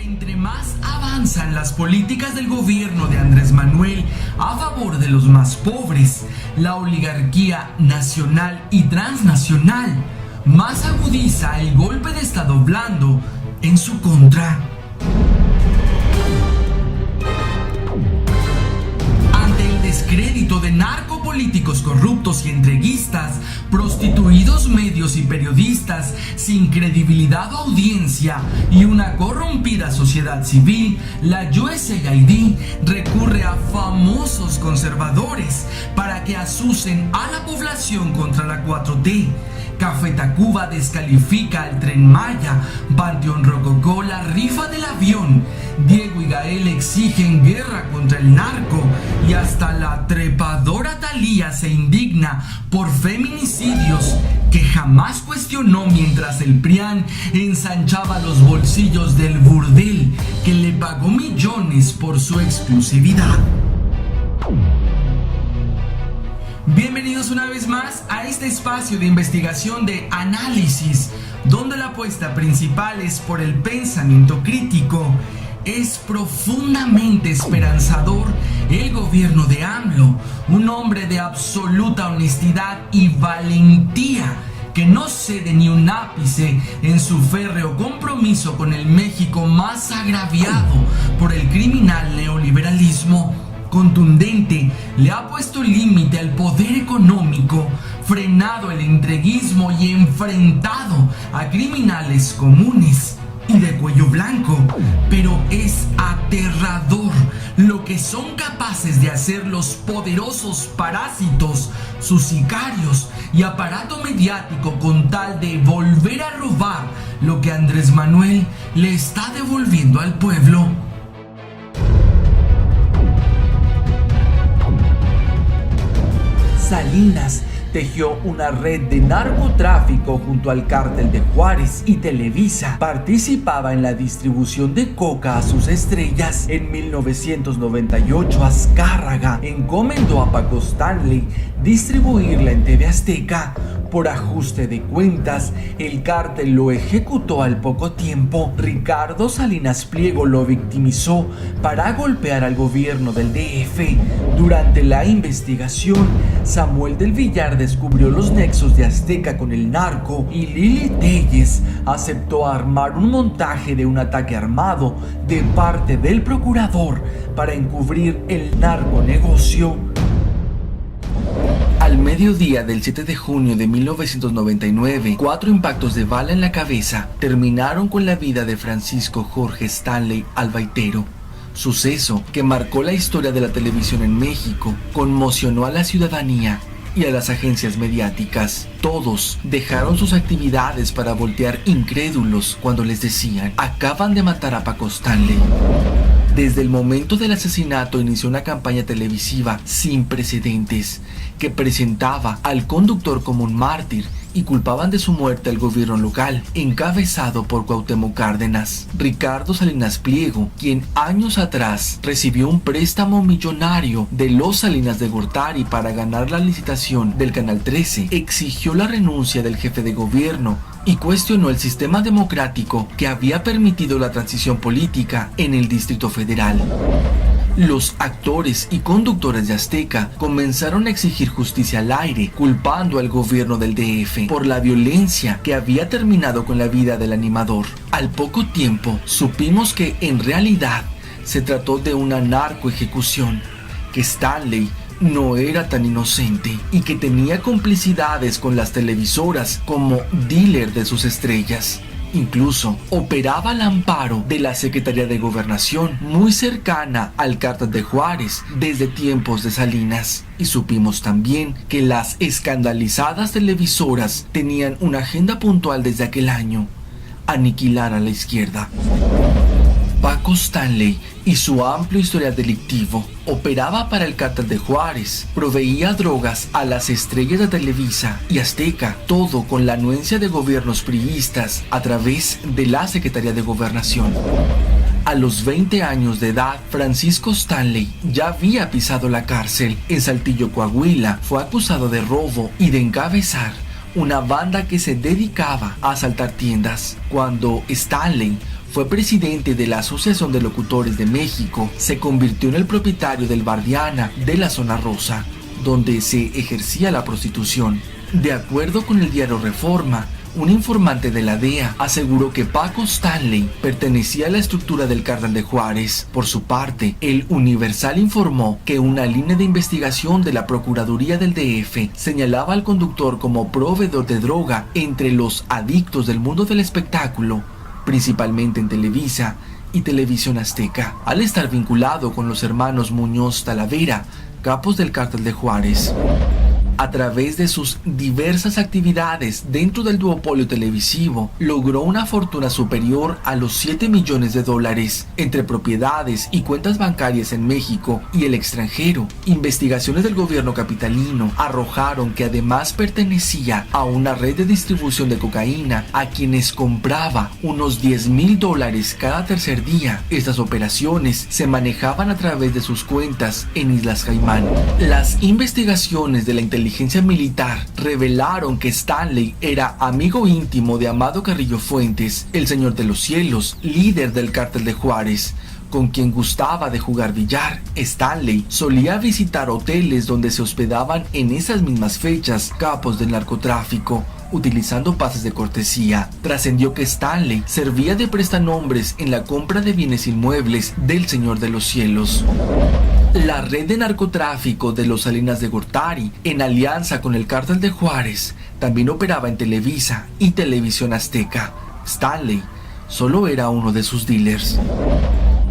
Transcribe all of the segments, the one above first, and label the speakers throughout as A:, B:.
A: Entre más avanzan las políticas del gobierno de Andrés Manuel a favor de los más pobres, la oligarquía nacional y transnacional, más agudiza el golpe de estado blando en su contra. Ante el descrédito de narcopolíticos corruptos y entreguistas, prostituidos medios y periodistas sin credibilidad o audiencia y una corrompida sociedad civil, la USAID recurre a famosos conservadores para que asusen a la población contra la 4T. Café Tacuba descalifica al Tren Maya, Panteón Rococó la rifa del avión, Diego y Gael exigen guerra contra el narco y hasta la trepadora Thalía se indigna por feminicidios que jamás cuestionó mientras el PRIAN ensanchaba los bolsillos del burdel que le pagó millones por su exclusividad. Bienvenidos una vez más a este espacio de investigación de análisis, donde la apuesta principal es por el pensamiento crítico. Es profundamente esperanzador el gobierno de AMLO, un hombre de absoluta honestidad y valentía que no cede ni un ápice en su férreo compromiso con el México más agraviado por el criminal neoliberalismo. Contundente, le ha puesto límite al poder económico, frenado el entreguismo y enfrentado a criminales comunes y de cuello blanco. Pero es aterrador lo que son capaces de hacer los poderosos parásitos, sus sicarios y aparato mediático con tal de volver a robar lo que Andrés Manuel le está devolviendo al pueblo. Salinas tejió una red de narcotráfico junto al cártel de Juárez y Televisa. Participaba en la distribución de coca a sus estrellas. En 1998, Azcárraga encomendó a Paco Stanley distribuirla en TV Azteca. Por ajuste de cuentas, el cártel lo ejecutó al poco tiempo. Ricardo Salinas Pliego lo victimizó para golpear al gobierno del DF. Durante la investigación, Samuel del Villar descubrió los nexos de Azteca con el narco y Lili Telles aceptó armar un montaje de un ataque armado de parte del procurador para encubrir el narconegocio. Al mediodía del 7 de junio de 1999, 4 impactos de bala en la cabeza terminaron con la vida de Francisco Jorge Stanley Albaitero. Suceso que marcó la historia de la televisión en México, conmocionó a la ciudadanía y a las agencias mediáticas. Todos dejaron sus actividades para voltear incrédulos cuando les decían: acaban de matar a Paco Stanley. Desde el momento del asesinato inició una campaña televisiva sin precedentes que presentaba al conductor como un mártir y culpaban de su muerte al gobierno local, encabezado por Cuauhtémoc Cárdenas. Ricardo Salinas Pliego, quien años atrás recibió un préstamo millonario de los Salinas de Gortari para ganar la licitación del Canal 13, exigió la renuncia del jefe de gobierno y cuestionó el sistema democrático que había permitido la transición política en el Distrito Federal. Los actores y conductores de Azteca comenzaron a exigir justicia al aire, culpando al gobierno del DF por la violencia que había terminado con la vida del animador. Al poco tiempo, supimos que en realidad se trató de una narcoejecución, que Stanley no era tan inocente y que tenía complicidades con las televisoras como dealer de sus estrellas. Incluso operaba al amparo de la Secretaría de Gobernación, muy cercana al cártel de Juárez desde tiempos de Salinas. Y supimos también que las escandalizadas televisoras tenían una agenda puntual desde aquel año: aniquilar a la izquierda. Paco Stanley y su amplio historial delictivo operaba para el cártel de Juárez, proveía drogas a las estrellas de Televisa y Azteca, todo con la anuencia de gobiernos priistas a través de la Secretaría de Gobernación. A los 20 años de edad, Francisco Stanley ya había pisado la cárcel. En Saltillo, Coahuila, fue acusado de robo y de encabezar una banda que se dedicaba a asaltar tiendas. Cuando Stanley Fue presidente de la Asociación de Locutores de México. Se convirtió en el propietario del Bar Diana de la Zona Rosa, donde se ejercía la prostitución. De acuerdo con el diario Reforma, un informante de la DEA aseguró que Paco Stanley pertenecía a la estructura del Cártel de Juárez. Por su parte, el Universal informó que una línea de investigación de la Procuraduría del DF señalaba al conductor como proveedor de droga entre los adictos del mundo del espectáculo, principalmente en Televisa y Televisión Azteca, al estar vinculado con los hermanos Muñoz Talavera, capos del Cártel de Juárez. A través de sus diversas actividades dentro del duopolio televisivo, logró una fortuna superior a los $7 millones entre propiedades y cuentas bancarias en México y el extranjero. Investigaciones del gobierno capitalino arrojaron que además pertenecía a una red de distribución de cocaína a quienes compraba unos $10,000 cada tercer día. Estas operaciones se manejaban a través de sus cuentas en Islas Caimán. Las investigaciones de la inteligencia militar revelaron que Stanley era amigo íntimo de Amado Carrillo Fuentes, el Señor de los Cielos, líder del Cártel de Juárez, con quien gustaba de jugar billar. Stanley solía visitar hoteles donde se hospedaban en esas mismas fechas capos del narcotráfico, utilizando pases de cortesía. Trascendió que Stanley servía de prestanombres en la compra de bienes inmuebles del Señor de los Cielos. La red de narcotráfico de los Salinas de Gortari, en alianza con el Cártel de Juárez, también operaba en Televisa y Televisión Azteca. Stanley solo era uno de sus dealers.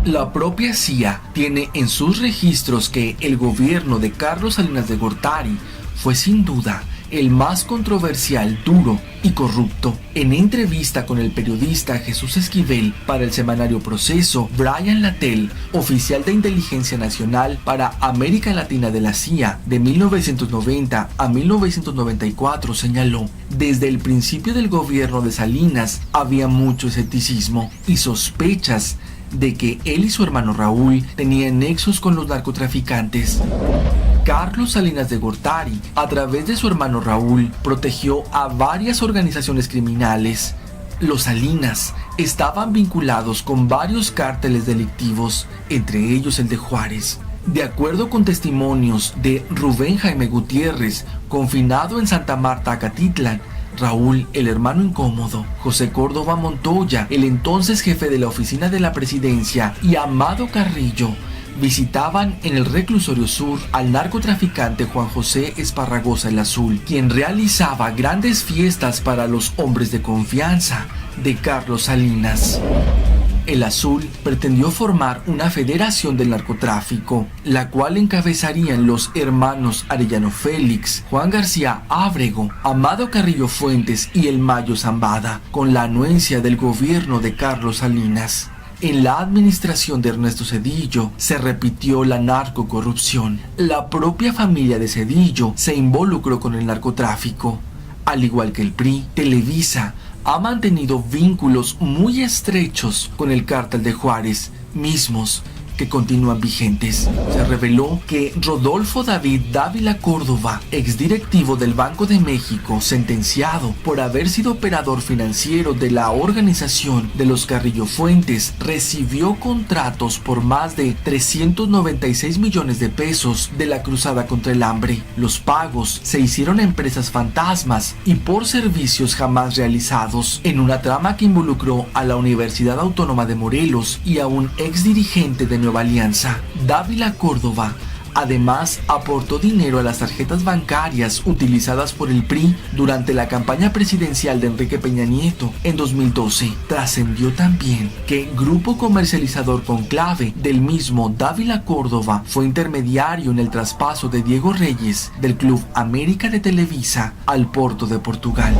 A: La propia CIA tiene en sus registros que el gobierno de Carlos Salinas de Gortari fue sin duda el más controversial, duro y corrupto. En entrevista con el periodista Jesús Esquivel para el semanario Proceso, Brian Latell, oficial de inteligencia nacional para América Latina de la CIA de 1990 a 1994, señaló: desde el principio del gobierno de Salinas había mucho escepticismo y sospechas de que él y su hermano Raúl tenían nexos con los narcotraficantes. Carlos Salinas de Gortari, a través de su hermano Raúl, protegió a varias organizaciones criminales. Los Salinas estaban vinculados con varios cárteles delictivos, entre ellos el de Juárez. De acuerdo con testimonios de Rubén Jaime Gutiérrez, confinado en Santa Marta, Acatitlan, Raúl, el hermano incómodo, José Córdoba Montoya, el entonces jefe de la oficina de la presidencia, y Amado Carrillo, visitaban en el reclusorio sur al narcotraficante Juan José Esparragosa el Azul, quien realizaba grandes fiestas para los hombres de confianza de Carlos Salinas. El Azul pretendió formar una federación del narcotráfico, la cual encabezarían los hermanos Arellano Félix, Juan García Ábrego, Amado Carrillo Fuentes y el Mayo Zambada, con la anuencia del gobierno de Carlos Salinas. En la administración de Ernesto Zedillo se repitió la narcocorrupción. La propia familia de Zedillo se involucró con el narcotráfico. Al igual que el PRI, Televisa ha mantenido vínculos muy estrechos con el Cártel de Juárez, mismos que continúan vigentes. Se reveló que Rodolfo David Dávila Córdoba, exdirectivo del Banco de México, sentenciado por haber sido operador financiero de la organización de los Carrillo Fuentes, recibió contratos por más de 396 millones de pesos de la cruzada contra el hambre. Los pagos se hicieron a empresas fantasmas y por servicios jamás realizados, en una trama que involucró a la Universidad Autónoma de Morelos y a un exdirigente de Nueva Alianza. Dávila Córdoba además aportó dinero a las tarjetas bancarias utilizadas por el PRI durante la campaña presidencial de Enrique Peña Nieto en 2012. Trascendió también que Grupo Comercializador Conclave del mismo Dávila Córdoba fue intermediario en el traspaso de Diego Reyes del Club América de Televisa al Porto de Portugal.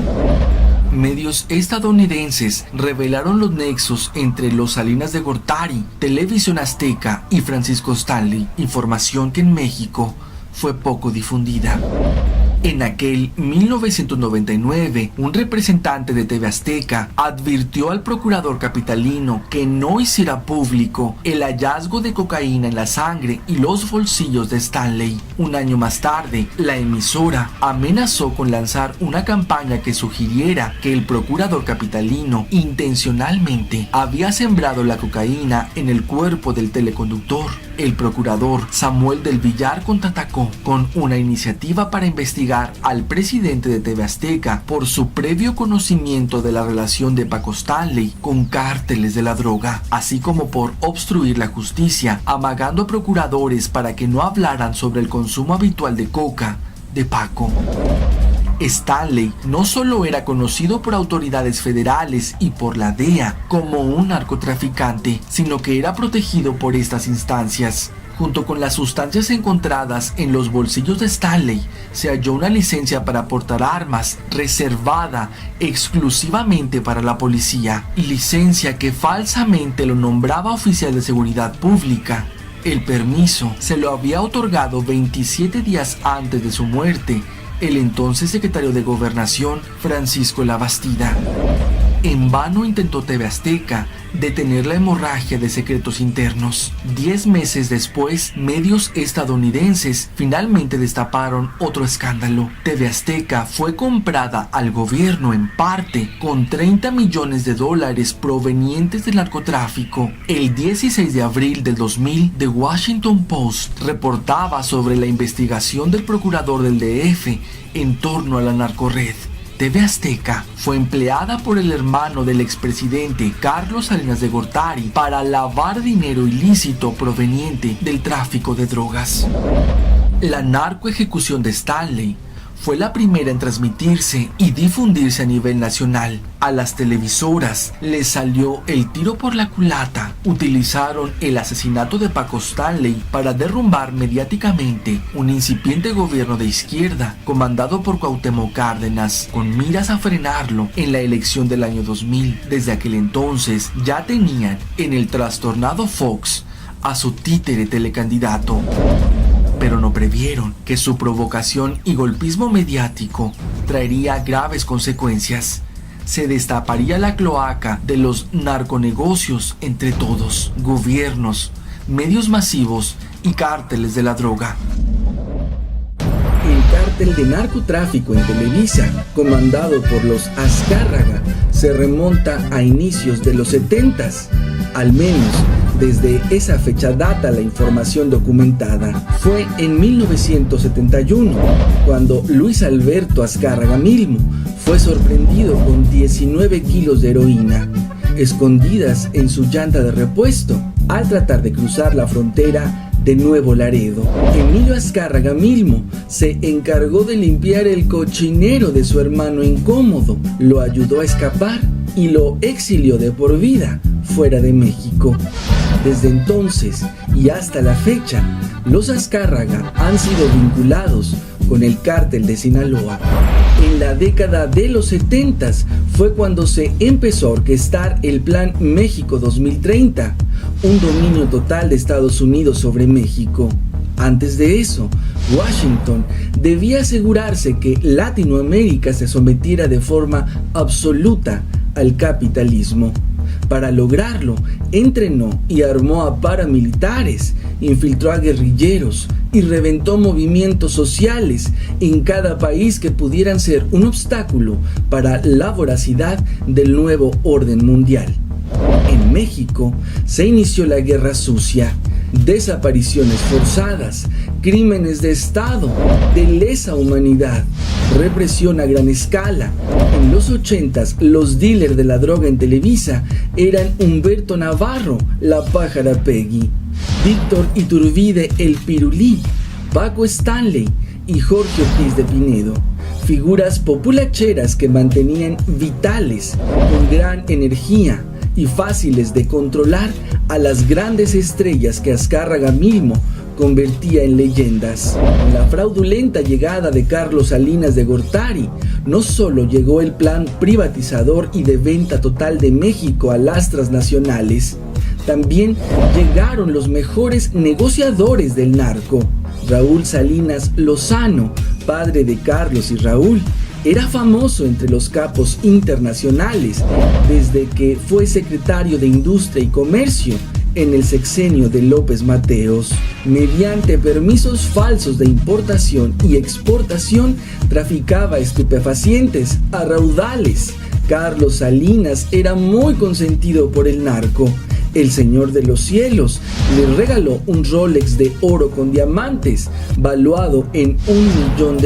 A: Medios estadounidenses revelaron los nexos entre los Salinas de Gortari, Televisión Azteca y Francisco Stanley, información que en México fue poco difundida. En aquel 1999, un representante de TV Azteca advirtió al procurador capitalino que no hiciera público el hallazgo de cocaína en la sangre y los bolsillos de Stanley. Un año más tarde, la emisora amenazó con lanzar una campaña que sugiriera que el procurador capitalino intencionalmente había sembrado la cocaína en el cuerpo del teleconductor. El procurador Samuel del Villar contraatacó con una iniciativa para investigar al presidente de TV Azteca por su previo conocimiento de la relación de Paco Stanley con cárteles de la droga, así como por obstruir la justicia, amagando a procuradores para que no hablaran sobre el consumo habitual de coca de Paco. Stanley no solo era conocido por autoridades federales y por la DEA como un narcotraficante, sino que era protegido por estas instancias. Junto con las sustancias encontradas en los bolsillos de Stanley, se halló una licencia para portar armas reservada exclusivamente para la policía, licencia que falsamente lo nombraba oficial de seguridad pública. El permiso se lo había otorgado 27 días antes de su muerte el entonces secretario de Gobernación, Francisco Labastida. En vano intentó TV Azteca detener la hemorragia de secretos internos. 10 meses después, medios estadounidenses finalmente destaparon otro escándalo. TV Azteca fue comprada al gobierno en parte con $30 millones provenientes del narcotráfico. El 16 de abril del 2000, The Washington Post reportaba sobre la investigación del procurador del DF en torno a la narcorred. TV Azteca fue empleada por el hermano del expresidente Carlos Salinas de Gortari para lavar dinero ilícito proveniente del tráfico de drogas. La narcoejecución de Stanley fue la primera en transmitirse y difundirse a nivel nacional. A las televisoras les salió el tiro por la culata. Utilizaron el asesinato de Paco Stanley para derrumbar mediáticamente un incipiente gobierno de izquierda comandado por Cuauhtémoc Cárdenas, con miras a frenarlo en la elección del año 2000. Desde aquel entonces ya tenían en el trastornado Fox a su títere telecandidato, pero no previeron que su provocación y golpismo mediático traería graves consecuencias. Se destaparía la cloaca de los narconegocios entre todos, gobiernos, medios masivos y cárteles de la droga.
B: El cártel de narcotráfico en Televisa, comandado por los Azcárraga, se remonta a inicios de los 70s. Al menos desde esa fecha data la información documentada. Fue en 1971 cuando Luis Alberto Azcárraga Milmo fue sorprendido con 19 kilos de heroína escondidas en su llanta de repuesto al tratar de cruzar la frontera de Nuevo Laredo. Emilio Azcárraga Milmo se encargó de limpiar el cochinero de su hermano incómodo, lo ayudó a escapar y lo exilió de por vida fuera de México. Desde entonces y hasta la fecha, los Azcárraga han sido vinculados con el cártel de Sinaloa. En la década de los 70s fue cuando se empezó a orquestar el Plan México 2030, un dominio total de Estados Unidos sobre México. Antes de eso, Washington debía asegurarse que Latinoamérica se sometiera de forma absoluta al capitalismo. Para lograrlo, entrenó y armó a paramilitares, infiltró a guerrilleros y reventó movimientos sociales en cada país que pudieran ser un obstáculo para la voracidad del nuevo orden mundial. En México se inició la Guerra Sucia, desapariciones forzadas, crímenes de Estado, de lesa humanidad, represión a gran escala. En los 80s, los dealers de la droga en Televisa eran Humberto Navarro, la pájara Peggy, Víctor Iturbide, el Pirulí, Paco Stanley y Jorge Ortiz de Pinedo, figuras populacheras que mantenían vitales, con gran energía y fáciles de controlar a las grandes estrellas que Azcárraga Milmo convertía en leyendas. Con la fraudulenta llegada de Carlos Salinas de Gortari, no solo llegó el plan privatizador y de venta total de México a las transnacionales, también llegaron los mejores negociadores del narco. Raúl Salinas Lozano, padre de Carlos y Raúl, era famoso entre los capos internacionales desde que fue secretario de Industria y Comercio en el sexenio de López Mateos. Mediante permisos falsos de importación y exportación, traficaba estupefacientes a raudales. Carlos Salinas era muy consentido por el narco. El Señor de los Cielos le regaló un Rolex de oro con diamantes, valuado en $1 millón,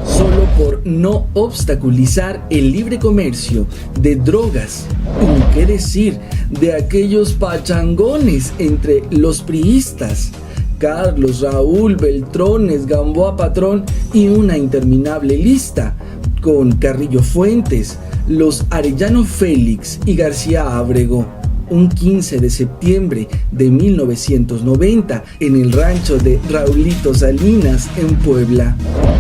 B: solo por no obstaculizar el libre comercio de drogas. Y ni qué decir de aquellos pachangones entre los priistas: Carlos, Raúl, Beltrones, Gamboa Patrón y una interminable lista, con Carrillo Fuentes, los Arellano Félix y García Ábrego. Un 15 de septiembre de 1990, en el rancho de Raulito Salinas, en Puebla.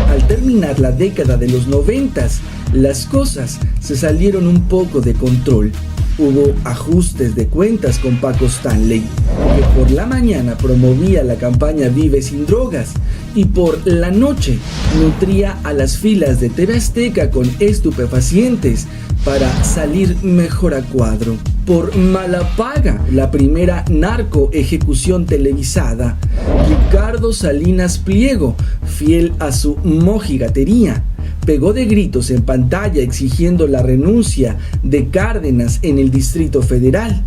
B: Al terminar la década de los 90, las cosas se salieron un poco de control. Hubo ajustes de cuentas con Paco Stanley, que por la mañana promovía la campaña Vive sin drogas y por la noche nutría a las filas de TV Azteca con estupefacientes para salir mejor a cuadro. Por mala paga, la primera narco ejecución televisada, Ricardo Salinas Pliego, fiel a su mojigatería, pegó de gritos en pantalla exigiendo la renuncia de Cárdenas en el Distrito Federal.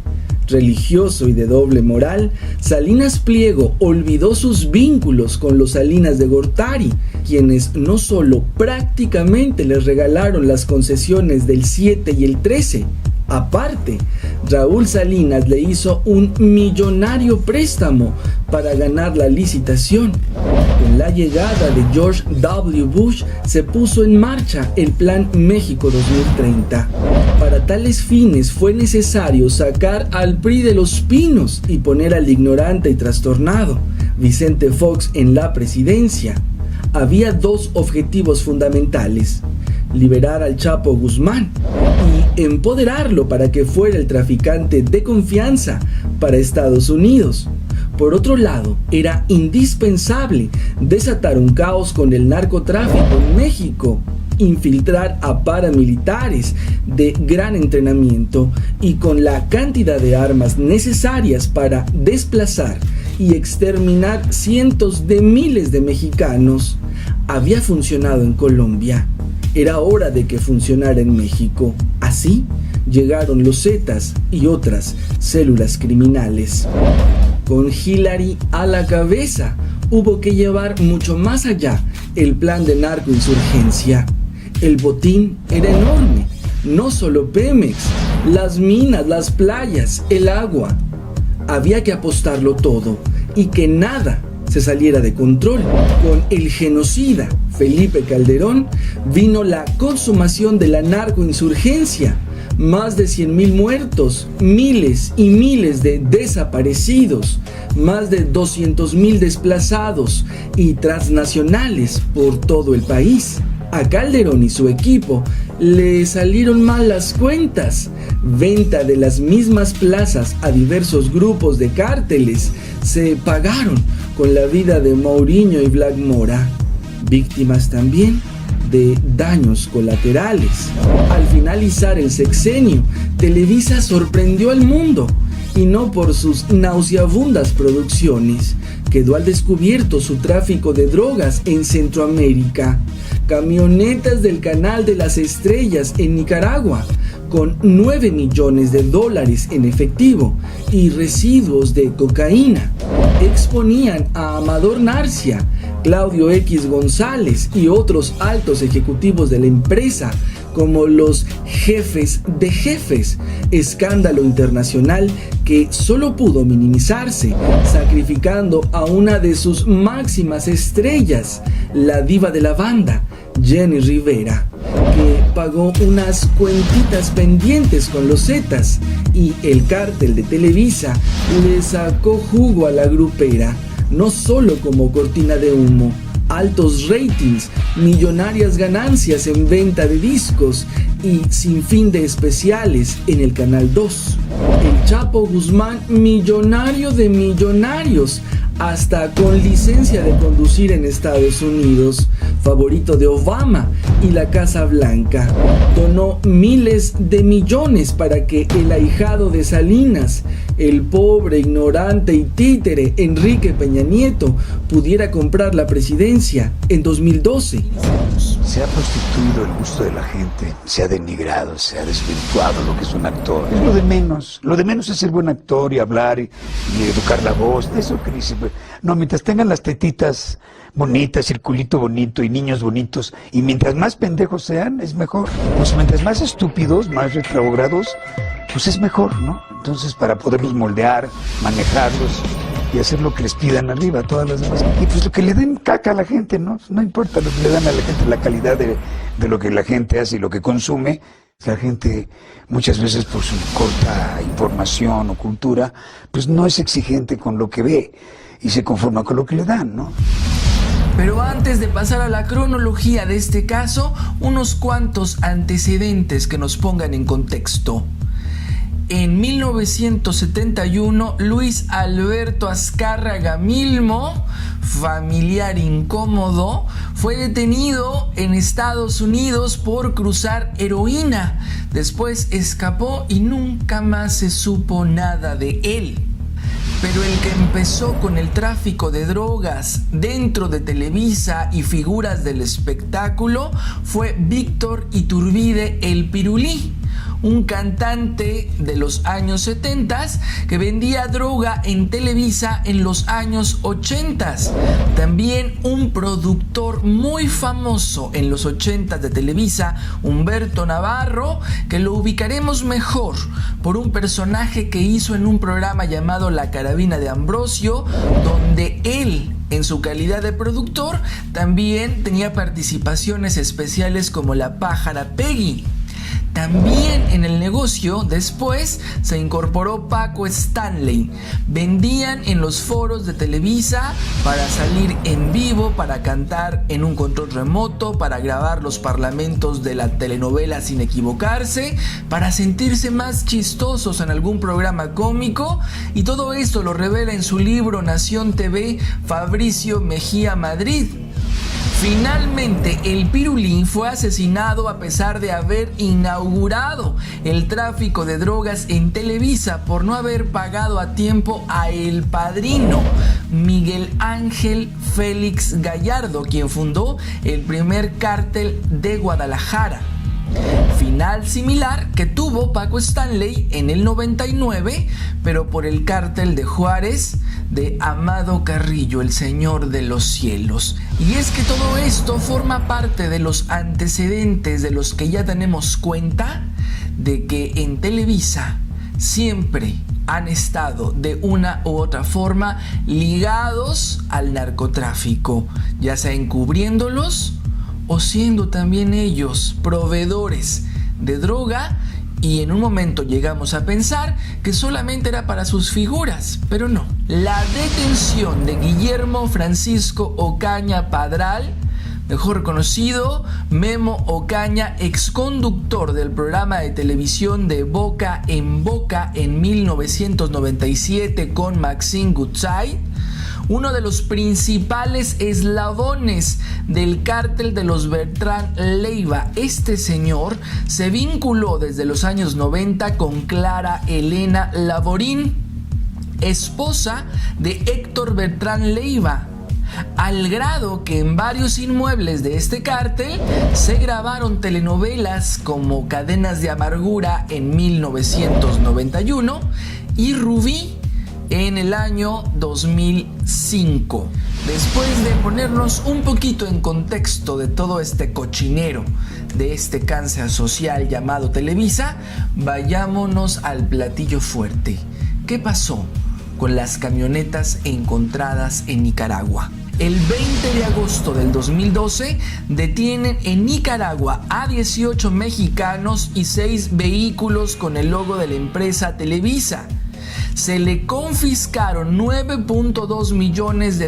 B: Religioso y de doble moral, Salinas Pliego olvidó sus vínculos con los Salinas de Gortari, quienes no solo prácticamente les regalaron las concesiones del 7 y el 13, aparte, Raúl Salinas le hizo un millonario préstamo para ganar la licitación. Con la llegada de George W. Bush se puso en marcha el Plan México 2030. Para tales fines fue necesario sacar al PRI de los pinos y poner al ignorante y trastornado Vicente Fox en la presidencia. Había dos objetivos fundamentales: liberar al Chapo Guzmán y empoderarlo para que fuera el traficante de confianza para Estados Unidos. Por otro lado, era indispensable desatar un caos con el narcotráfico en México, infiltrar a paramilitares de gran entrenamiento y con la cantidad de armas necesarias para desplazar y exterminar cientos de miles de mexicanos. Había funcionado en Colombia. Era hora de que funcionara en México. Así llegaron los Zetas y otras células criminales. Con Hillary a la cabeza, hubo que llevar mucho más allá el plan de narcoinsurgencia. El botín era enorme, no solo Pemex, las minas, las playas, el agua. Había que apostarlo todo y que nada se saliera de control. Con el genocida Felipe Calderón vino la consumación de la narcoinsurgencia. Más de 100,000 muertos, miles y miles de desaparecidos, más de 200,000 desplazados y transnacionales por todo el país. A Calderón y su equipo le salieron mal las cuentas. Venta de las mismas plazas a diversos grupos de cárteles se pagaron con la vida de Mourinho y Black Mora, víctimas también de daños colaterales. Al finalizar el sexenio, Televisa sorprendió al mundo, y no por sus nauseabundas producciones. Quedó al descubierto su tráfico de drogas en Centroamérica. Camionetas del Canal de las Estrellas en Nicaragua, con $9 millones en efectivo y residuos de cocaína, exponían a Amador Narcia, Claudio X González y otros altos ejecutivos de la empresa como los jefes de jefes, escándalo internacional que solo pudo minimizarse sacrificando a una de sus máximas estrellas, la diva de la banda, Jenny Rivera, que pagó unas cuentitas pendientes con los Zetas, y el cártel de Televisa le sacó jugo a la grupera, no solo como cortina de humo, altos ratings, millonarias ganancias en venta de discos y sin fin de especiales en el Canal 2. El Chapo Guzmán, millonario de millonarios, hasta con licencia de conducir en Estados Unidos, favorito de Obama y la Casa Blanca. Donó miles de millones para que el ahijado de Salinas, el pobre, ignorante y títere Enrique Peña Nieto, pudiera comprar la presidencia en 2012.
C: Se ha prostituido el gusto de la gente, se ha denigrado, se ha desvirtuado lo que es un actor. Es lo de menos. Lo de menos es ser buen actor y hablar y educar la voz. Eso que dice, no, mientras tengan las tetitas bonitas, circulito bonito y niños bonitos, y mientras más pendejos sean, es mejor. Pues mientras más estúpidos, más retrogrados, pues es mejor, ¿no? Entonces, para poderlos moldear, manejarlos y hacer lo que les pidan arriba, todas las demás. Y pues lo que le den caca a la gente, ¿no? No importa lo que le dan a la gente, la calidad de lo que la gente hace y lo que consume. La gente muchas veces por su corta información o cultura, pues no es exigente con lo que ve y se conforma con lo que le dan, ¿no?
A: Pero antes de pasar a la cronología de este caso, unos cuantos antecedentes que nos pongan en contexto. En 1971, Luis Alberto Azcárraga Milmo, familiar incómodo, fue detenido en Estados Unidos por cruzar heroína. Después escapó y nunca más se supo nada de él. Pero el que empezó con el tráfico de drogas dentro de Televisa y figuras del espectáculo fue Víctor Iturbide el Pirulí, un cantante de los años 70 que vendía droga en Televisa en los años 80. También un productor muy famoso en los 80 de Televisa, Humberto Navarro, que lo ubicaremos mejor por un personaje que hizo en un programa llamado La Carabina de Ambrosio, donde él, en su calidad de productor, también tenía participaciones especiales como la pájara Peggy. También en el negocio después se incorporó Paco Stanley. Vendían en los foros de Televisa para salir en vivo, para cantar en un control remoto, para grabar los parlamentos de la telenovela sin equivocarse, para sentirse más chistosos en algún programa cómico, y todo esto lo revela en su libro Nación TV Fabricio Mejía Madrid. Finalmente, el Pirulín fue asesinado a pesar de haber inaugurado el tráfico de drogas en Televisa por no haber pagado a tiempo a el padrino, Miguel Ángel Félix Gallardo, quien fundó el primer cártel de Guadalajara. Final similar que tuvo Paco Stanley en el 99, pero por el cártel de Juárez de Amado Carrillo, el Señor de los Cielos. Y es que todo esto forma parte de los antecedentes de los que ya tenemos cuenta de que en Televisa siempre han estado de una u otra forma ligados al narcotráfico, ya sea encubriéndolos o siendo también ellos proveedores de droga, y en un momento llegamos a pensar que solamente era para sus figuras, pero no. La detención de Guillermo Francisco Ocaña Padral, mejor conocido Memo Ocaña, exconductor del programa de televisión de Boca en 1997 con Maxine Goodside, uno de los principales eslabones del cártel de los Beltrán Leiva. Este señor se vinculó desde los años 90 con Clara Elena Laborín, esposa de Héctor Beltrán Leiva, al grado que en varios inmuebles de este cártel se grabaron telenovelas como Cadenas de Amargura en 1991 y Rubí en el año 2005. Después de ponernos un poquito en contexto de todo este cochinero, de este cáncer social llamado Televisa, vayámonos al platillo fuerte. ¿Qué pasó con las camionetas encontradas en Nicaragua? El 20 de agosto del 2012 detienen en Nicaragua a 18 mexicanos y 6 vehículos con el logo de la empresa Televisa. Se le confiscaron $9.2 millones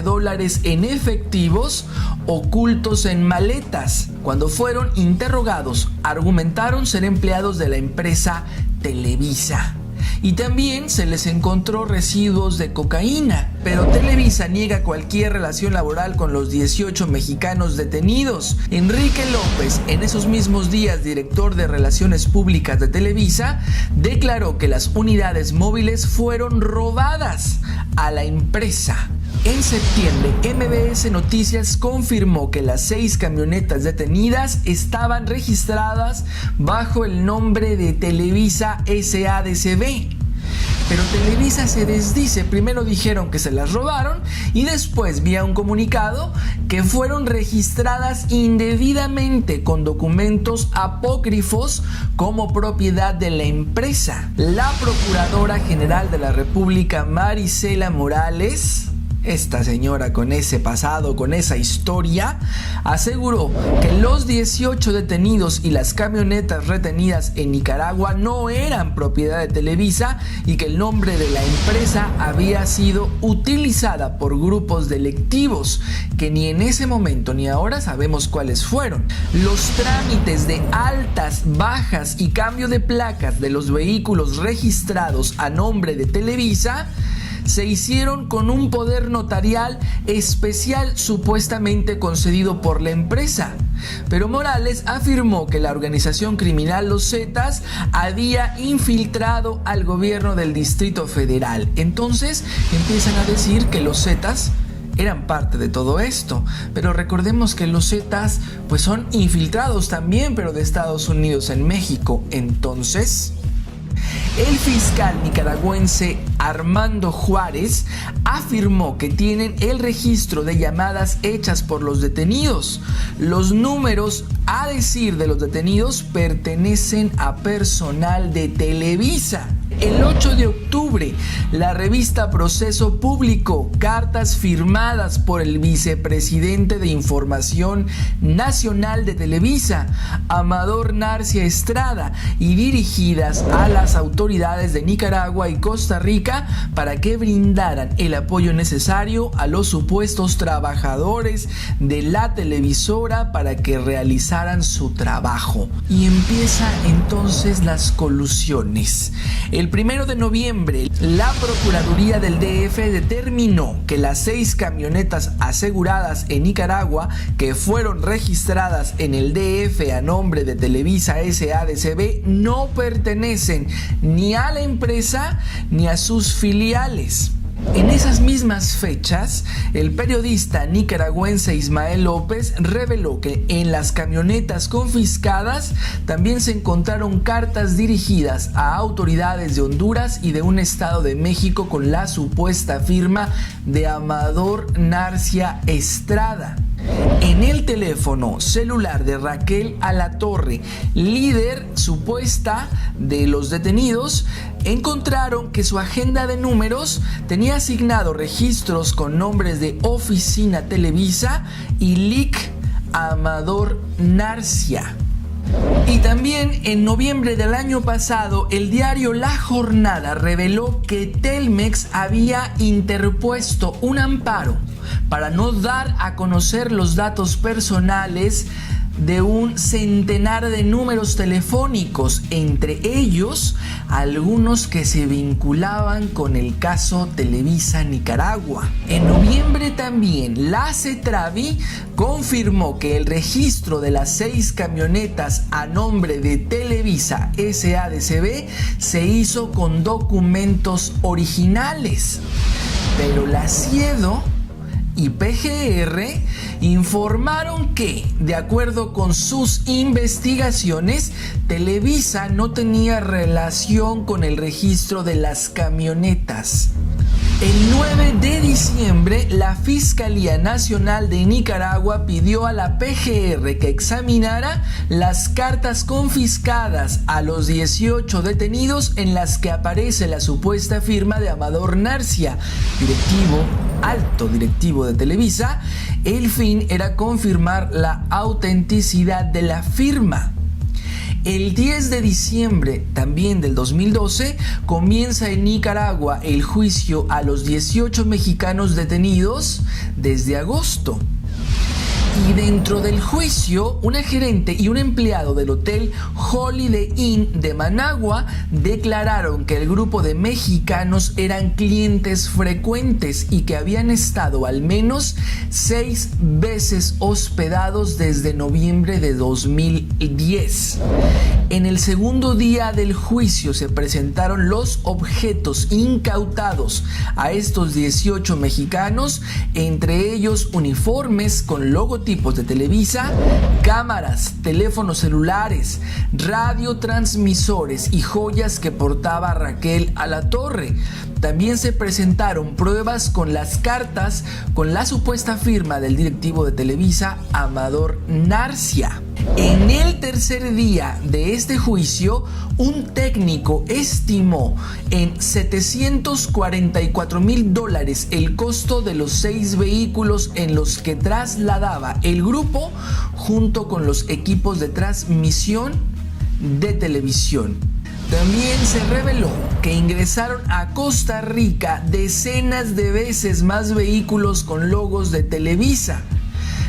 A: en efectivos ocultos en maletas. Cuando fueron interrogados, argumentaron ser empleados de la empresa Televisa. y también se les encontró residuos de cocaína. Pero Televisa niega cualquier relación laboral con los 18 mexicanos detenidos. Enrique López, en esos mismos días director de Relaciones Públicas de Televisa, declaró que las unidades móviles fueron robadas a la empresa. En septiembre, MBS Noticias confirmó que las 6 camionetas detenidas estaban registradas bajo el nombre de Televisa SADCB. Pero Televisa se desdice. Primero dijeron que se las robaron y después, vía un comunicado, que fueron registradas indebidamente con documentos apócrifos como propiedad de la empresa. La Procuradora General de la República, Marisela Morales, esta señora con ese pasado, con esa historia, aseguró que los 18 detenidos y las camionetas retenidas en Nicaragua no eran propiedad de Televisa y que el nombre de la empresa había sido utilizada por grupos delictivos que ni en ese momento ni ahora sabemos cuáles fueron. Los trámites de altas, bajas y cambio de placas de los vehículos registrados a nombre de Televisa se hicieron con un poder notarial especial supuestamente concedido por la empresa. Pero Morales afirmó que la organización criminal Los Zetas había infiltrado al gobierno del Distrito Federal. Entonces empiezan a decir que los Zetas eran parte de todo esto, pero recordemos que los Zetas pues son infiltrados también, pero de Estados Unidos en México. Entonces, el fiscal nicaragüense Armando Juárez afirmó que tienen el registro de llamadas hechas por los detenidos. Los números, a decir de los detenidos, pertenecen a personal de Televisa. El 8 de octubre, la revista Proceso publicó cartas firmadas por el vicepresidente de Información Nacional de Televisa, Amador Narcia Estrada, y dirigidas a las autoridades de Nicaragua y Costa Rica para que brindaran el apoyo necesario a los supuestos trabajadores de la televisora para que realizaran su trabajo. Y empieza entonces las colusiones. El 1 de noviembre, la Procuraduría del DF determinó que las 6 camionetas aseguradas en Nicaragua que fueron registradas en el DF a nombre de Televisa SADCB no pertenecen ni a la empresa ni a sus filiales. En esas mismas fechas, el periodista nicaragüense Ismael López reveló que en las camionetas confiscadas también se encontraron cartas dirigidas a autoridades de Honduras y de un estado de México con la supuesta firma de Amador Narcia Estrada. En el teléfono celular de Raquel Alatorre, líder supuesta de los detenidos, encontraron que su agenda de números tenía asignado registros con nombres de Oficina Televisa y LIC Amador Narcia. Y también en noviembre del año pasado, el diario La Jornada reveló que Telmex había interpuesto un amparo para no dar a conocer los datos personales de un centenar de números telefónicos, entre ellos algunos que se vinculaban con el caso Televisa Nicaragua. En noviembre también, la CETRAVI confirmó que el registro de las 6 camionetas a nombre de Televisa SADCB se hizo con documentos originales, pero la CIEDO y PGR informaron que, de acuerdo con sus investigaciones, Televisa no tenía relación con el registro de las camionetas. El 9 de diciembre, la Fiscalía Nacional de Nicaragua pidió a la PGR que examinara las cartas confiscadas a los 18 detenidos en las que aparece la supuesta firma de Amador Narcia, alto directivo de Televisa. El fin era confirmar la autenticidad de la firma. El 10 de diciembre también del 2012 comienza en Nicaragua el juicio a los 18 mexicanos detenidos desde agosto. Y dentro del juicio, una gerente y un empleado del hotel Holiday Inn de Managua declararon que el grupo de mexicanos eran clientes frecuentes y que habían estado al menos 6 veces hospedados desde noviembre de 2010. En el segundo día del juicio se presentaron los objetos incautados a estos 18 mexicanos, entre ellos uniformes con logotipos de Televisa, cámaras, teléfonos celulares, radiotransmisores y joyas que portaba Raquel Alatorre. También se presentaron pruebas con las cartas con la supuesta firma del directivo de Televisa, Amador Narcia. En el tercer día de este juicio, un técnico estimó en $744,000 el costo de los 6 vehículos en los que trasladaba el grupo junto con los equipos de transmisión de televisión. También se reveló que ingresaron a Costa Rica decenas de veces más vehículos con logos de Televisa.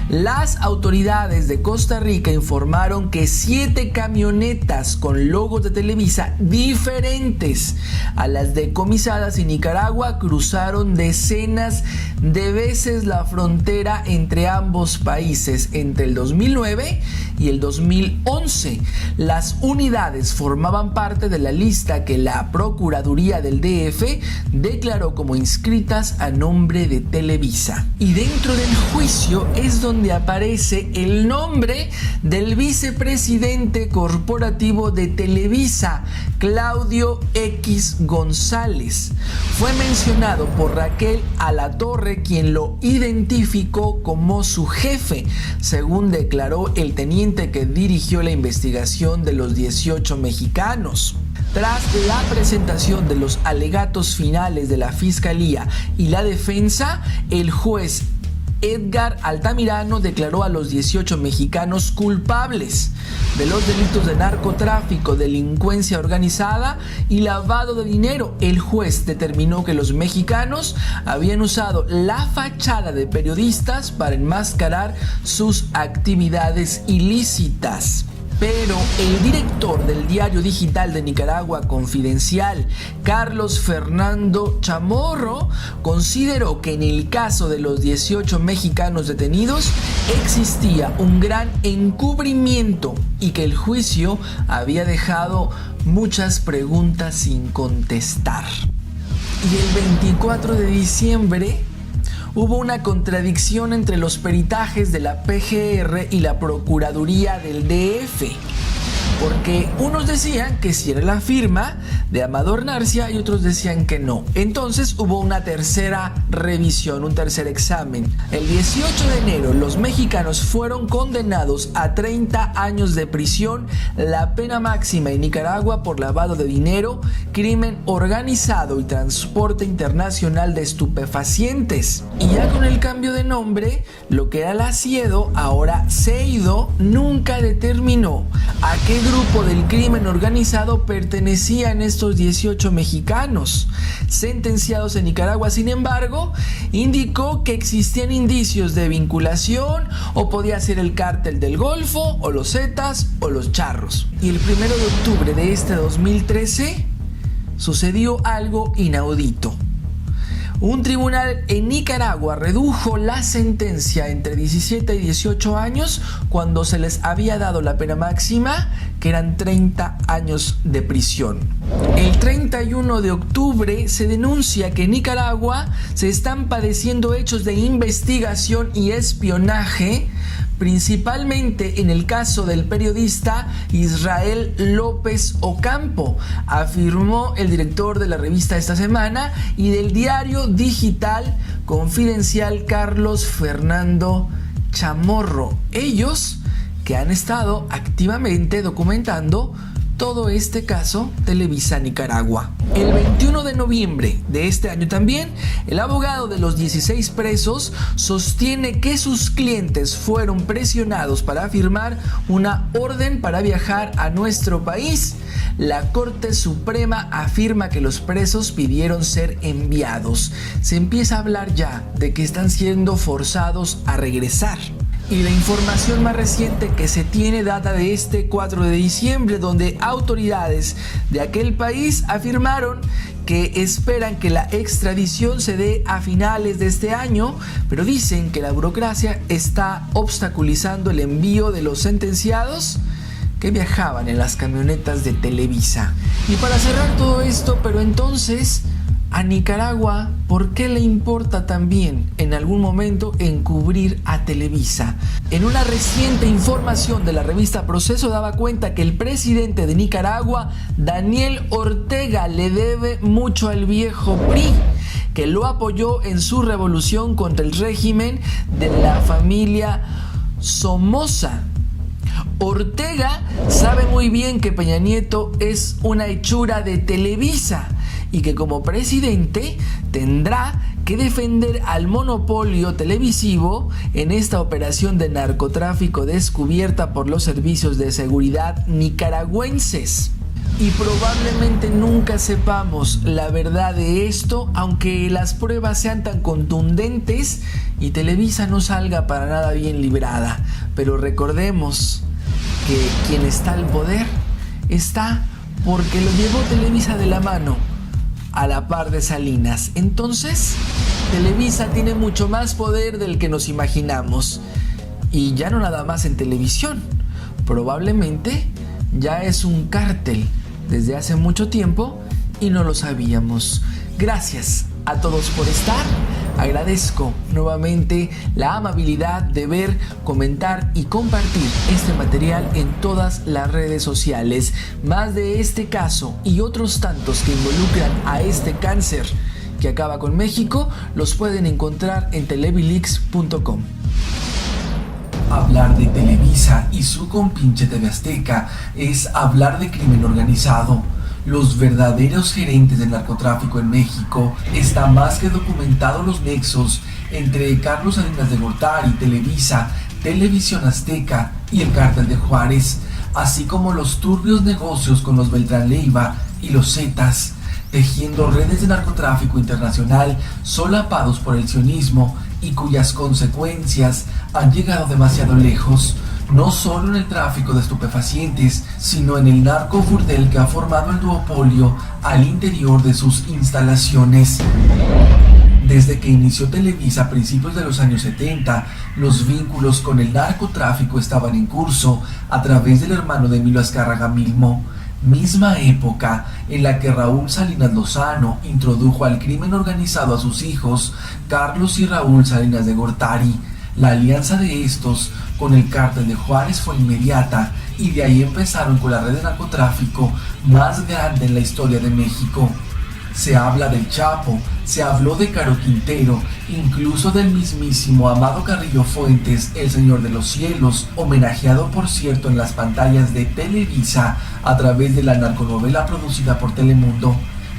A: Las autoridades de Costa Rica informaron que 7 camionetas con logos de Televisa diferentes a las decomisadas en Nicaragua cruzaron decenas de veces la frontera entre ambos países entre el 2009 y el 2011. Las unidades formaban parte de la lista que la Procuraduría del DF declaró como inscritas a nombre de Televisa. Y dentro del juicio es donde aparece el nombre del vicepresidente corporativo de Televisa, Claudio X González. Fue mencionado por Raquel Alatorre, quien lo identificó como su jefe, según declaró el teniente que dirigió la investigación de los 18 mexicanos. Tras la presentación de los alegatos finales de la Fiscalía y la defensa, el juez Edgar Altamirano declaró a los 18 mexicanos culpables de los delitos de narcotráfico, delincuencia organizada y lavado de dinero. El juez determinó que los mexicanos habían usado la fachada de periodistas para enmascarar sus actividades ilícitas. Pero el director del diario digital de Nicaragua Confidencial, Carlos Fernando Chamorro, consideró que en el caso de los 18 mexicanos detenidos existía un gran encubrimiento y que el juicio había dejado muchas preguntas sin contestar. Y el 24 de diciembre hubo una contradicción entre los peritajes de la PGR y la Procuraduría del DF, porque unos decían que sí era la firma de Amador Narcia y otros decían que no. Entonces hubo una tercera revisión, un tercer examen. El 18 de enero los mexicanos fueron condenados a 30 años de prisión, la pena máxima en Nicaragua por lavado de dinero, crimen organizado y transporte internacional de estupefacientes. Y ya con el cambio de nombre, lo que era la CIEDO, ahora CEIDO, nunca determinó a qué grupo del crimen organizado pertenecían estos 18 mexicanos. Sentenciados en Nicaragua, sin embargo, indicó que existían indicios de vinculación o podía ser el cártel del Golfo o los Zetas o los Charros. Y el 1 de octubre de este 2013 sucedió algo inaudito. Un tribunal en Nicaragua redujo la sentencia entre 17 y 18 años cuando se les había dado la pena máxima, que eran 30 años de prisión. El 31 de octubre se denuncia que en Nicaragua se están padeciendo hechos de investigación y espionaje, principalmente en el caso del periodista Israel López Ocampo, afirmó el director de la revista Esta Semana y del diario digital Confidencial, Carlos Fernando Chamorro. Ellos que han estado activamente documentando todo este caso Televisa Nicaragua. El 21 de noviembre de este año también, el abogado de los 16 presos sostiene que sus clientes fueron presionados para firmar una orden para viajar a nuestro país. La Corte Suprema afirma que los presos pidieron ser enviados. Se empieza a hablar ya de que están siendo forzados a regresar. Y la información más reciente que se tiene data de este 4 de diciembre, donde autoridades de aquel país afirmaron que esperan que la extradición se dé a finales de este año, pero dicen que la burocracia está obstaculizando el envío de los sentenciados que viajaban en las camionetas de Televisa. Y para cerrar todo esto, pero entonces, a Nicaragua, ¿por qué le importa también en algún momento encubrir a Televisa? En una reciente información de la revista Proceso daba cuenta que el presidente de Nicaragua, Daniel Ortega, le debe mucho al viejo PRI, que lo apoyó en su revolución contra el régimen de la familia Somoza. Ortega sabe muy bien que Peña Nieto es una hechura de Televisa y que como presidente tendrá que defender al monopolio televisivo en esta operación de narcotráfico descubierta por los servicios de seguridad nicaragüenses. Y probablemente nunca sepamos la verdad de esto, aunque las pruebas sean tan contundentes y Televisa no salga para nada bien librada. Pero recordemos que quien está al poder está porque lo llevó Televisa de la mano, a la par de Salinas. Entonces, Televisa tiene mucho más poder del que nos imaginamos. Y ya no nada más en televisión. Probablemente ya es un cártel desde hace mucho tiempo y no lo sabíamos. Gracias a todos por estar. Agradezco nuevamente la amabilidad de ver, comentar y compartir este material en todas las redes sociales. Más de este caso y otros tantos que involucran a este cáncer que acaba con México los pueden encontrar en televilix.com.
B: Hablar de Televisa y su compinche TV Azteca es hablar de crimen organizado. Los verdaderos gerentes del narcotráfico en México. Está más que documentado los nexos entre Carlos Salinas de Gortari, Televisa, Televisión Azteca y el Cártel de Juárez, así como los turbios negocios con los Beltrán Leiva y los Zetas, tejiendo redes de narcotráfico internacional solapados por el sionismo y cuyas consecuencias han llegado demasiado lejos, no solo en el tráfico de estupefacientes, sino en el narcoburdel que ha formado el duopolio al interior de sus instalaciones. Desde que inició Televisa a principios de los años 70, los vínculos con el narcotráfico estaban en curso a través del hermano de Emilio Azcárraga Milmo, misma época en la que Raúl Salinas Lozano introdujo al crimen organizado a sus hijos, Carlos y Raúl Salinas de Gortari. La alianza de estos con el Cártel de Juárez fue inmediata y de ahí empezaron con la red de narcotráfico más grande en la historia de México. Se habla del Chapo, se habló de Caro Quintero, incluso del mismísimo Amado Carrillo Fuentes, el Señor de los Cielos, homenajeado por cierto en las pantallas de Televisa a través de la narconovela producida por Telemundo.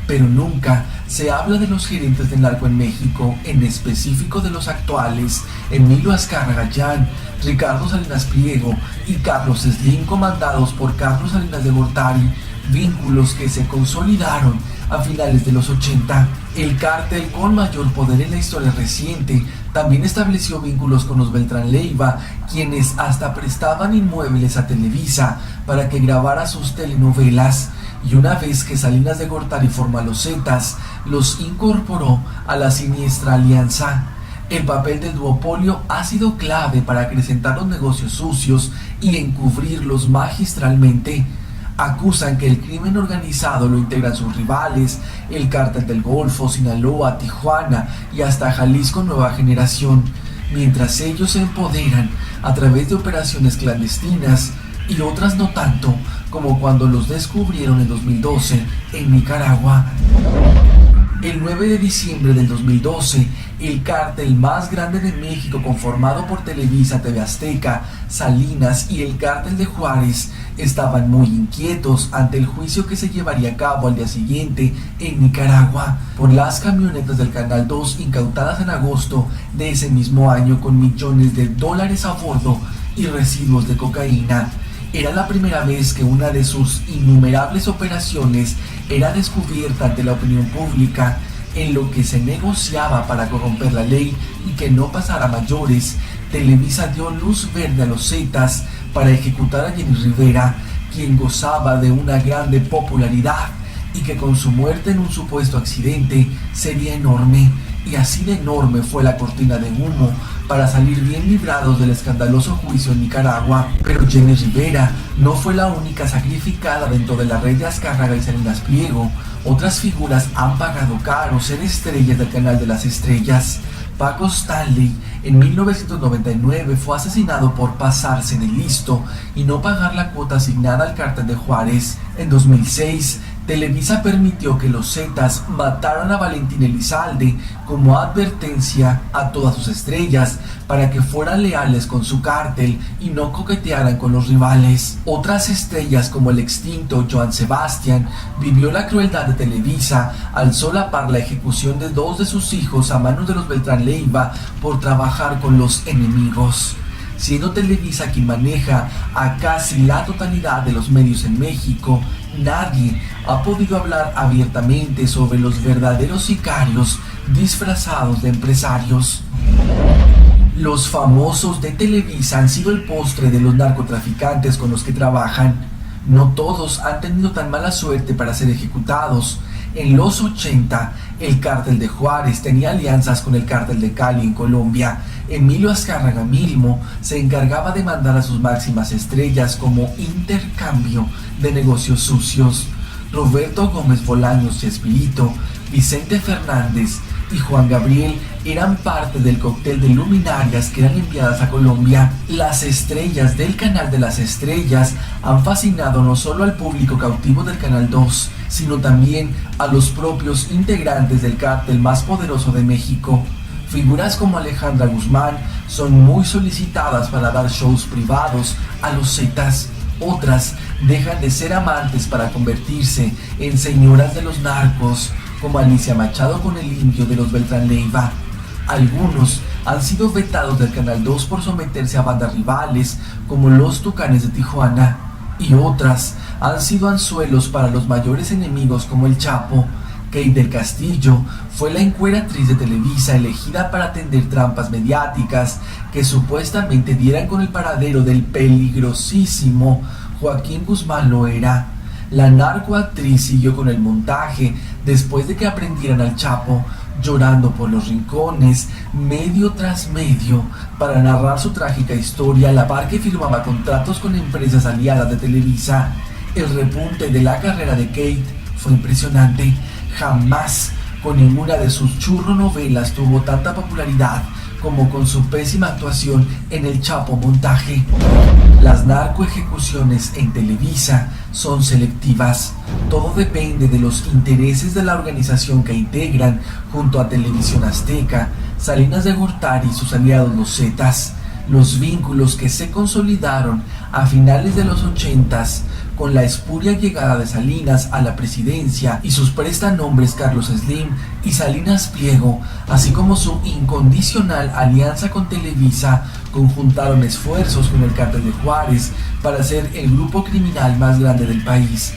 B: Pero nunca se habla de los gerentes del narco en México, en específico de los actuales, Emilio Azcárraga Llán, Ricardo Salinas Pliego y Carlos Slim, comandados por Carlos Salinas de Gortari, vínculos que se consolidaron a finales de los 80. El cártel con mayor poder en la historia reciente también estableció vínculos con los Beltrán Leiva, quienes hasta prestaban inmuebles a Televisa para que grabara sus telenovelas. Y una vez que Salinas de Gortari formó a los Zetas, los incorporó a la siniestra alianza. El papel del duopolio ha sido clave para acrecentar los negocios sucios y encubrirlos magistralmente. Acusan que el crimen organizado lo integran sus rivales, el Cártel del Golfo, Sinaloa, Tijuana y hasta Jalisco Nueva Generación, mientras ellos se empoderan a través de operaciones clandestinas y otras no tanto, como cuando los descubrieron en 2012 en Nicaragua. El 9 de diciembre del 2012, el cártel más grande de México, conformado por Televisa, TV Azteca, Salinas y el Cártel de Juárez, estaban muy inquietos ante el juicio que se llevaría a cabo al día siguiente en Nicaragua por las camionetas del Canal 2 incautadas en agosto de ese mismo año con millones de dólares a bordo y residuos de cocaína. Era la primera vez que una de sus innumerables operaciones era descubierta ante la opinión pública
A: en lo que se negociaba para corromper la ley y que no pasara a mayores, Televisa dio luz verde a los Zetas para ejecutar a Jenny Rivera, quien gozaba de una grande popularidad y que con su muerte en un supuesto accidente sería enorme. Y así de enorme fue la cortina de humo para salir bien librados del escandaloso juicio en Nicaragua. Pero Jenny Rivera no fue la única sacrificada dentro de la red de Azcárraga y Salinas Pliego. Otras figuras han pagado caro ser estrellas del canal de las estrellas. Paco Stanley en 1999 fue asesinado por pasarse de listo y no pagar la cuota asignada al cártel de Juárez. En 2006, Televisa permitió que los Zetas mataran a Valentín Elizalde como advertencia a todas sus estrellas para que fueran leales con su cártel y no coquetearan con los rivales. Otras estrellas como el extinto Joan Sebastián vivió la crueldad de Televisa al solapar la ejecución de 2 de sus hijos a manos de los Beltrán Leiva por trabajar con los enemigos. Siendo Televisa quien maneja a casi la totalidad de los medios en México, nadie ha podido hablar abiertamente sobre los verdaderos sicarios disfrazados de empresarios. Los famosos de Televisa han sido el postre de los narcotraficantes con los que trabajan. No todos han tenido tan mala suerte para ser ejecutados. En los 80, el cártel de Juárez tenía alianzas con el cártel de Cali en Colombia. Emilio Azcárraga mismo se encargaba de mandar a sus máximas estrellas como intercambio de negocios sucios. Roberto Gómez Bolaños Chespirito, Vicente Fernández y Juan Gabriel eran parte del cóctel de luminarias que eran enviadas a Colombia. Las estrellas del canal de las estrellas han fascinado no solo al público cautivo del Canal 2, sino también a los propios integrantes del cártel más poderoso de México. Figuras como Alejandra Guzmán son muy solicitadas para dar shows privados a los Zetas. Otras dejan de ser amantes para convertirse en señoras de los narcos, como Alicia Machado con el indio de los Beltrán Leiva. Algunos han sido vetados del Canal 2 por someterse a bandas rivales, como los Tucanes de Tijuana, y otras han sido anzuelos para los mayores enemigos como el Chapo. Kate del Castillo fue la encueratriz de Televisa elegida para atender trampas mediáticas que supuestamente dieran con el paradero del peligrosísimo Joaquín Guzmán Loera. La narcoactriz siguió con el montaje después de que aprendieran al Chapo, llorando por los rincones, medio tras medio, para narrar su trágica historia a la par que firmaba contratos con empresas aliadas de Televisa. El repunte de la carrera de Kate fue impresionante. Jamás con ninguna de sus churronovelas tuvo tanta popularidad como con su pésima actuación en el Chapo montaje. Las narcoejecuciones en Televisa son selectivas. Todo depende de los intereses de la organización que integran, junto a Televisión Azteca, Salinas de Gortari y sus aliados los Zetas. Los vínculos que se consolidaron a finales de los 80s con la espuria llegada de Salinas a la presidencia y sus prestanombres Carlos Slim y Salinas Pliego, así como su incondicional alianza con Televisa, conjuntaron esfuerzos con el cártel de Juárez para ser el grupo criminal más grande del país.